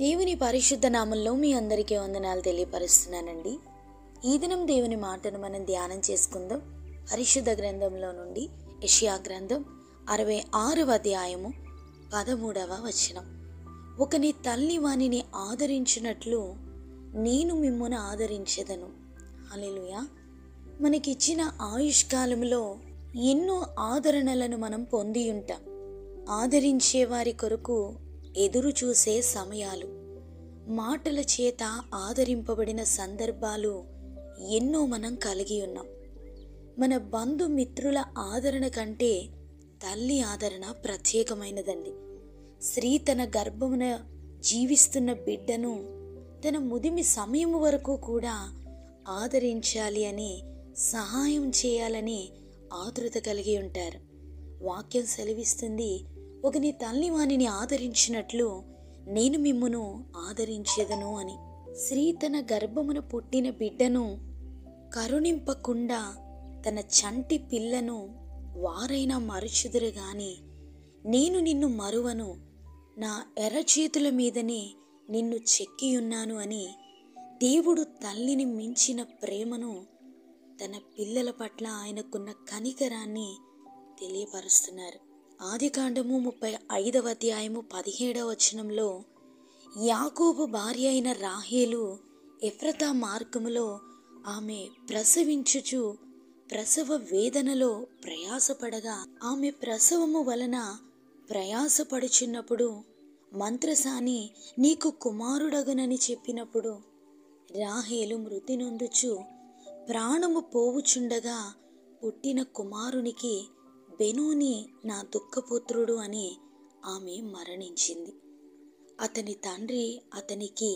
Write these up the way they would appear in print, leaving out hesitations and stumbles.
దేవుని పరిశుద్ధ నామంలో మీ అందరికీ వందనాలు తెలియపరుస్తున్నానండి. ఈ దినం దేవుని మాటను మనం ధ్యానం చేసుకుందాం. పరిశుద్ధ గ్రంథంలో నుండి యెషయా గ్రంథం 66వ అధ్యాయము 13వ వచనం. ఒకని తల్లి వానిని ఆదరించినట్లు నేను మిమ్మును ఆదరించెదను. హల్లెలూయా. మనకిచ్చిన ఆయుష్కాలంలో ఎన్నో ఆదరణలను మనం పొంది ఉంటాం. ఆదరించే వారి కొరకు ఎదురు చూసే సమయాలు, మాటల చేత ఆదరింపబడిన సందర్భాలు ఎన్నో మనం కలిగి ఉన్నాం. మన బంధుమిత్రుల ఆదరణ కంటే తల్లి ఆదరణ ప్రత్యేకమైనదండి. స్త్రీ తన గర్భమున జీవిస్తున్న బిడ్డను తన ముదిమి సమయం వరకు కూడా ఆదరించాలి అని, సహాయం చేయాలని ఆతృత కలిగి ఉంటారు. వాక్యం సెలవిస్తుంది, ఒకని తల్లి వానిని ఆదరించినట్లు నేను మిమ్మును ఆదరించెదను అని. స్త్రీ తన గర్భమున పుట్టిన బిడ్డను కరుణింపకుండా తన చంటి పిల్లను వారైనా మరుచుదురు గాని నేను నిన్ను మరువను, నా ఎర్రచేతుల మీదనే నిన్ను చెక్కియున్నాను అని దేవుడు తల్లిని మించిన ప్రేమను, తన పిల్లల పట్ల ఆయనకున్న కనికరాన్ని తెలియపరుస్తున్నారు. ఆదికాండము 35వ అధ్యాయము 17వ వచనంలో, యాకోబు భార్య అయిన రాహేలు ఎఫ్రతా మార్గములో ఆమె ప్రసవించుచు ప్రసవ వేదనలో ప్రయాసపడగా, ఆమె ప్రసవము వలన ప్రయాసపడుచున్నప్పుడు మంత్రసాని నీకు కుమారుడగునని చెప్పినప్పుడు రాహేలు మృతి నొందుచు ప్రాణము పోవుచుండగా పుట్టిన కుమారునికి బెనోని నా దుఃఖపుత్రుడు అని ఆమె మరణించింది. అతని తండ్రి అతనికి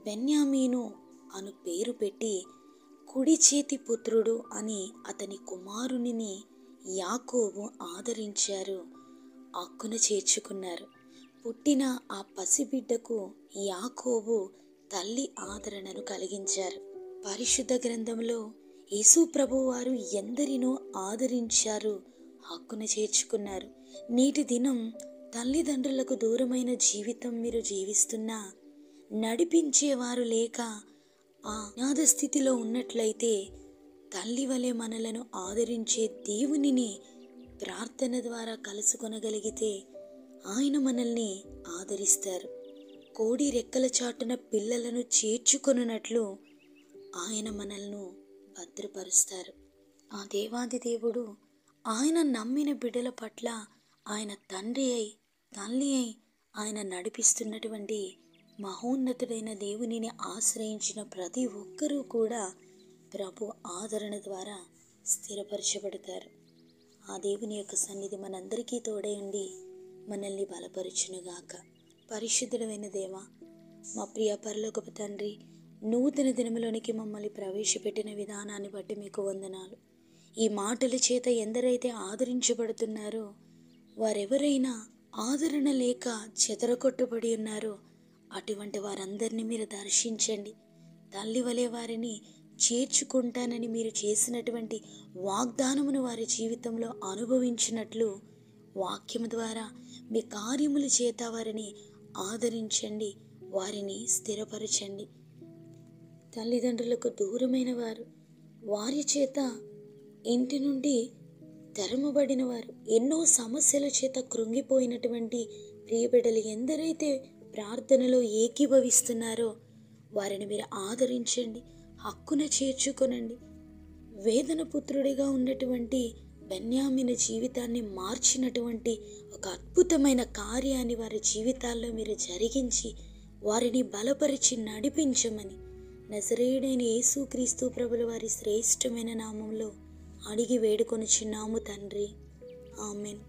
బెన్యామీను అను పేరు పెట్టి కుడి చేతి పుత్రుడు అని అతని కుమారునిని యాకోబు ఆదరించారు, అక్కున చేర్చుకున్నారు. పుట్టిన ఆ పసిబిడ్డకు యాకోబు తల్లి ఆదరణను కలిగించారు. పరిశుద్ధ గ్రంథంలో యేసు ప్రభువారు ఎందరినో ఆదరించారు, హక్కున చేర్చుకున్నారు. నేటి దినం తల్లిదండ్రులకు దూరమైన జీవితం మీరు జీవిస్తున్నా, నడిపించేవారు లేక ఆ అనాథ స్థితిలో ఉన్నట్లయితే తల్లి వలె మనలను ఆదరించే దేవునిని ప్రార్థన ద్వారా కలుసుకొనగలిగితే ఆయన మనల్ని ఆదరిస్తారు. కోడి రెక్కల చాటున పిల్లలను చేర్చుకొనున్నట్లు ఆయన మనల్ని భద్రపరుస్తారు. ఆ దేవాది దేవుడు ఆయన నమ్మిన బిడ్డల పట్ల ఆయన తండ్రి అయి తల్లి అయి ఆయన నడిపిస్తున్నటువంటి మహోన్నతుడైన దేవునిని ఆశ్రయించిన ప్రతి ఒక్కరూ కూడా ప్రభు ఆదరణ ద్వారా స్థిరపరచబడతారు. ఆ దేవుని యొక్క సన్నిధి మనందరికీ తోడై ఉండి మనల్ని బలపరుచునుగాక. పరిశుద్ధుడైన దేవా, మా ప్రియ పరలోకపు తండ్రి, నూతన దినములోనికి మమ్మల్ని ప్రవేశపెట్టిన విధానాన్ని బట్టి మీకు వందనాలు. ఈ మాటల చేత ఎందరైతే ఆదరించబడుతున్నారో, వారెవరైనా ఆదరణ లేక చెదరగొట్టబడి ఉన్నారో అటువంటి వారందరినీ మీరు దర్శించండి. తల్లి వలె వారిని చేర్చుకుంటానని మీరు చేసినటువంటి వాగ్దానమును వారి జీవితంలో అనుభవించినట్లు వాక్యము ద్వారా మీ కార్యముల చేత వారిని ఆదరించండి, వారిని స్థిరపరచండి. తల్లిదండ్రులకు దూరమైన వారు, వారి చేత ఇంటి నుండి తరమబడిన వారు, ఎన్నో సమస్యల చేత కృంగిపోయినటువంటి ప్రియబిడ్డలు ఎందరైతే ప్రార్థనలో ఏకీభవిస్తున్నారో వారిని మీరు ఆదరించండి, హక్కున చేర్చుకొనండి. వేదన పుత్రుడిగా ఉన్నటువంటి బెన్యామీను జీవితాన్ని మార్చినటువంటి ఒక అద్భుతమైన కార్యాన్ని వారి జీవితాల్లో మీరు జరిగించి వారిని బలపరిచి నడిపించమని నజరేయుడైన యేసుక్రీస్తు ప్రభుల వారి శ్రేష్టమైన నామంలో అడిగి వేడుకొనుచున్నాము తండ్రి. ఆమెన్.